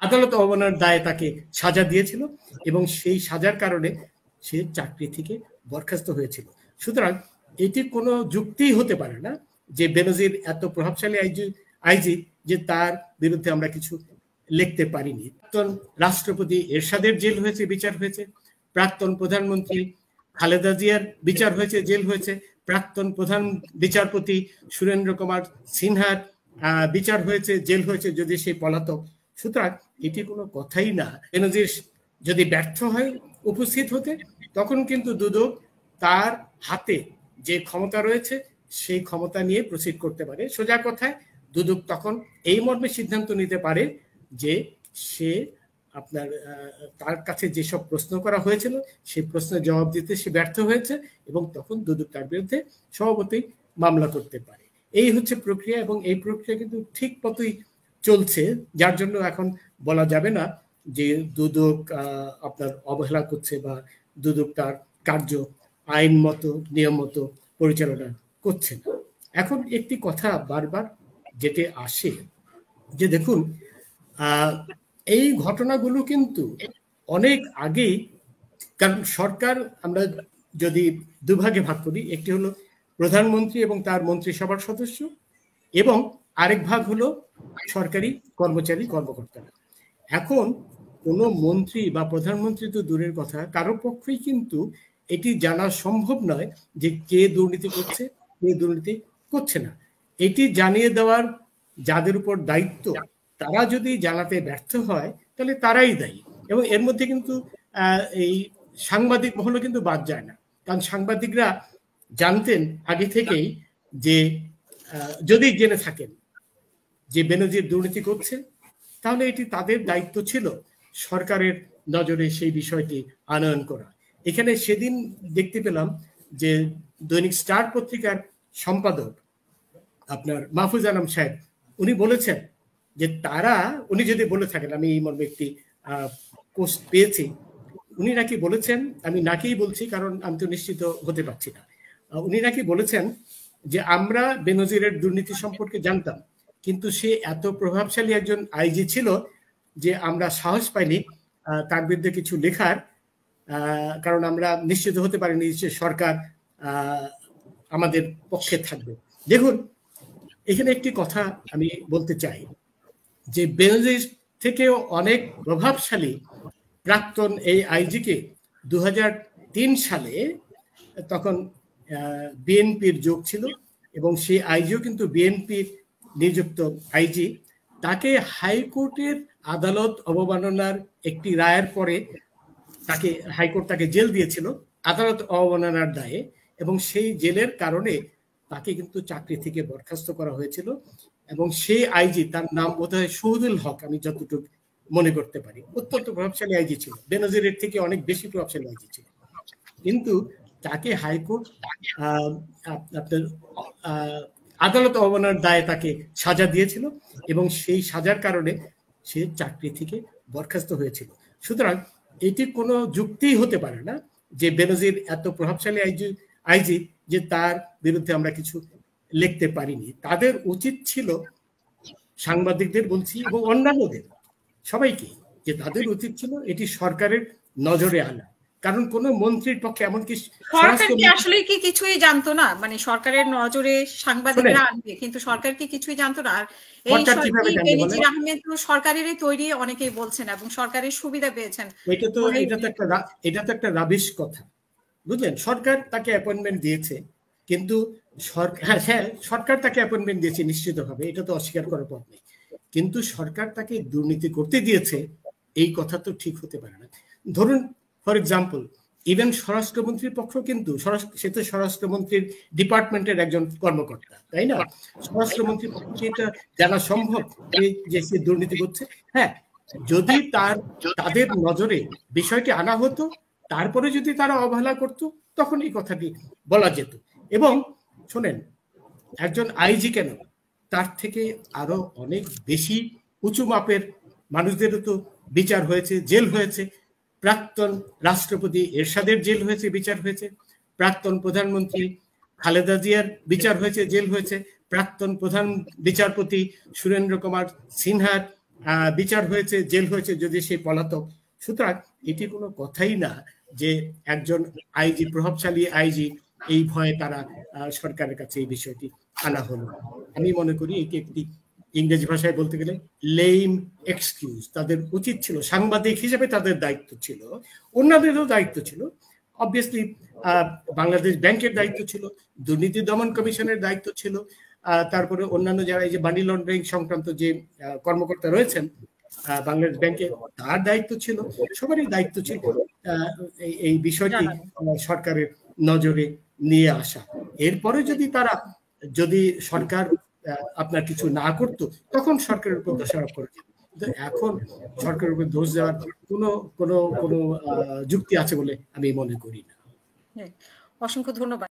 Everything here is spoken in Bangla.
আদালত অবমাননার দায়ে তাকে সাজা দিয়েছিল এবং সেই সাজার কারণে সে চাকরি থেকে বরখাস্ত হয়েছিল। সুতরাং এটি কোনো যুক্তিই হতে পারে না যে বেনজির এত প্রভাবশালী আইজি যে তার বিরুদ্ধে আমরা কিছু লিখতে পারিনি। প্রাক্তন রাষ্ট্রপতি এরশাদের জেল হয়েছে, বিচার হয়েছে। প্রাক্তন প্রধানমন্ত্রী খালেদা জিয়ার বিচার হয়েছে, জেল হয়েছে। প্রাক্তন প্রধান বিচারপতি সুরেন্দ্র কুমার সিনহার বিচার হয়েছে, জেল হয়েছে, যদি সে পলাতক। সুতরাং এটি কোনো কথাই না। বেনজির যদি ব্যর্থ হয় উপস্থিত হতে, তখন কিন্তু দুদক তার হাতে যে ক্ষমতা রয়েছে সেই ক্ষমতা নিয়ে প্রসিড করতে পারে। সোজা কথায় দুদক তখন এই মর্মে সিদ্ধান্ত নিতে পারে যে সে তার কাছে যেসব প্রশ্ন করা হয়েছিল সেই প্রশ্নের জবাব দিতে সে ব্যর্থ হয়েছে এবং তখন দুদক তার বিরুদ্ধে স্বভাবতই মামলা করতে পারে। এই হচ্ছে প্রক্রিয়া এবং এই প্রক্রিয়া কিন্তু ঠিক মতোই চলছে, যার জন্য এখন বলা যাবে না যে দুদক অবহেলা করছে বা দুদক তার কার্য আইন মতো নিয়ম মতো পরিচালনা করছে না। এখন একটি কথা বারবার যেটা আসে যে দেখুন, এই ঘটনাগুলো কিন্তু অনেক আগেই, কারণ সরকার আমরা যদি দুভাগে ভাগ করি, একটি হলো প্রধানমন্ত্রী এবং তার মন্ত্রিসভার সদস্য এবং আরেক ভাগ হলো সরকারি কর্মচারী কর্মকর্তারা। এখন কোনো মন্ত্রী বা প্রধানমন্ত্রী তো দূরের কথা, কারো পক্ষেই কিন্তু এটি জানা সম্ভব নয় যে কে দুর্নীতি করছে, কে দুর্নীতি করছে না। এটি জানিয়ে দেওয়ার যাদের উপর দায়িত্ব, তারা যদি জানাতে ব্যর্থ হয় তাহলে তারাই দায়ী। এবং এর মধ্যে কিন্তু এই সাংবাদিক মহলও কিন্তু বাদ যায় না, কারণ সাংবাদিকরা জানতেন আগে থেকেই যে যদি জেনে থাকেন যে বেনজির দুর্নীতি করছে, তাহলে এটি তাদের দায়িত্ব ছিল সরকারের নজরে সেই বিষয়টি আনয়ন করা। এখানে সেদিন দেখতে পেলাম যে দৈনিক স্টার পত্রিকার সম্পাদক মাহফুজ আনাম সাহেব, উনি বলেছেন যে উনি যদি বলে থাকেন, আমি এই মর্মে একটি পোস্ট পেয়েছি, উনি নাকি বলেছেন, আমি নাকিই বলছি কারণ আমি তো নিশ্চিত হতে পারছি না, উনি নাকি বলেছেন যে আমরা বেনজিরের দুর্নীতি সম্পর্কে জানতাম, কিন্তু সে এত প্রভাবশালী একজন আইজি ছিল যে আমরা সাহস পাইনি তার বিরুদ্ধে কিছু লেখার, কারণ আমরা নিশ্চিত হতে পারিনি যে সরকার আমাদের পক্ষে থাকবে। দেখুন, এখানে একটি কথা আমি বলতে চাই যে বেনজির থেকেও অনেক প্রভাবশালী প্রাক্তন এই আইজিকে 2003 সালে, তখন বিএনপির যোগ ছিল এবং সেই আইজিও কিন্তু বিএনপির নিযুক্ত আইজি, তাকে হাইকোর্টের আদালত অবমাননার একটি রায়ের পরে হাইকোর্ট তাকে জেল দিয়েছিল আদালত অবমাননার দায়ে, এবং সেই জেলের কারণে তাকে কিন্তু চাকরি থেকে বরখাস্ত করা হয়েছিল। এবং সেই আইজি, তার নাম বোধহয় শহীদুল হক, আমি যতটুকু মনে করতে পারি, অত্যন্ত প্রভাবশালী আইজি ছিল, বেনজিরের থেকে অনেক বেশি প্রভাবশালী আইজি ছিল। কিন্তু তাকে হাইকোর্ট আদালত অবমাননার দায়ে তাকে সাজা দিয়েছিল এবং সেই সাজার কারণে সে চাকরি থেকে বরখাস্ত হয়েছিল। সুতরাং এটি কোনো যুক্তিই হতে পারে না যে বেনজির এত প্রভাবশালী আইজি যে তার বিরুদ্ধে আমরা কিছু লিখতে পারিনি। তাদের উচিত ছিল, সাংবাদিকদের বলছি এবং অন্যান্যদের সবাইকে, যে তাদের উচিত ছিল এটি সরকারের নজরে আনা, কারণ কোন মন্ত্রীর পক্ষে এমনকি সরকার কি আসলে কি কিছুই জানতো না, মানে সরকারের নজরে সাংবাদিকরা আনবে, কিন্তু সরকার কি কিছুই জানতো না। আর এই বেনজির আহমেদ সরকারেরই তৈরি অনেকেই বলছেন এবং সরকারের সুবিধা পেয়েছেন। এটা তো একটা রাবিশ কথা, বুঝলেন? সরকার তাকে অ্যাপয়েন্টমেন্ট দিয়েছে, কিন্তু সরকার তাকে অ্যাপয়েন্টমেন্ট দিয়েছে নিশ্চিতভাবে, এটা তো অস্বীকার করার পথ নেই, কিন্তু সরকার তাকে দুর্নীতি করতে দিয়েছে এই কথা তো ঠিক হতে পারে না। ধরুন ফর এক্সাম্পল, ইভেন স্বরাষ্ট্রমন্ত্রীর পক্ষ কিন্তু, সে তো স্বরাষ্ট্রমন্ত্রীর ডিপার্টমেন্টের একজন কর্মকর্তা, তাই না? স্বরাষ্ট্রমন্ত্রীর পক্ষে এটা জানা সম্ভব যে সে দুর্নীতি করছে? হ্যাঁ, যদি তাদের নজরে বিষয়টি আনা হতো, তারপরে যদি তারা অবহেলা করত, তখন এই কথাটি বলা যেত। এবং শোনেন, একজন আইজি কেন, তার থেকে আরো অনেক বেশি উঁচু মাপের মানুষদেরও তো বিচার হয়েছে, জেল হয়েছে। প্রাক্তন রাষ্ট্রপতি এরশাদের জেল হয়েছে, বিচার হয়েছে। প্রাক্তন প্রধানমন্ত্রী খালেদা জিয়ার বিচার হয়েছে, জেল হয়েছে। প্রাক্তন প্রধান বিচারপতি সুরেন্দ্র কুমার সিনহার বিচার হয়েছে, জেল হয়েছে যদি সে পলাতক। সুতরাং এটি কোনো কথাই না যে একজন আইজি, প্রভাবশালী আইজি, এই ভয়ে তারা সরকারের কাছে এই বিষয়টি আনা হলো। আমি মনে করি এটি একটি ইংরেজি ভাষায় বলতে গেলে লেম এক্সকিউজ। তাদের উচিত ছিল, সাংবাদিক হিসেবে তাদের দায়িত্ব ছিল, অন্যদেরও দায়িত্ব ছিল, অবভিয়াসলি বাংলাদেশ ব্যাংকের দায়িত্ব ছিল, দুর্নীতি দমন কমিশনের দায়িত্ব ছিল, তারপরে অন্যান্য যারা এই যে মানি লন্ডারিং সংক্রান্ত যে কর্মকর্তা রয়েছেন বাংলাদেশ ব্যাংকে, তার দায়িত্ব ছিল, সবারই দায়িত্ব ছিল এই বিষয়টি সরকারের নজরে নিয়ে আসা। এরপরে যদি সরকার আপনার কিছু না করতো তখন সরকারের উপর দোষারোপ করে। কিন্তু এখন সরকারের উপর দোষ দেওয়ার কোনো যুক্তি আছে বলে আমি মনে করি না। অসংখ্য ধন্যবাদ।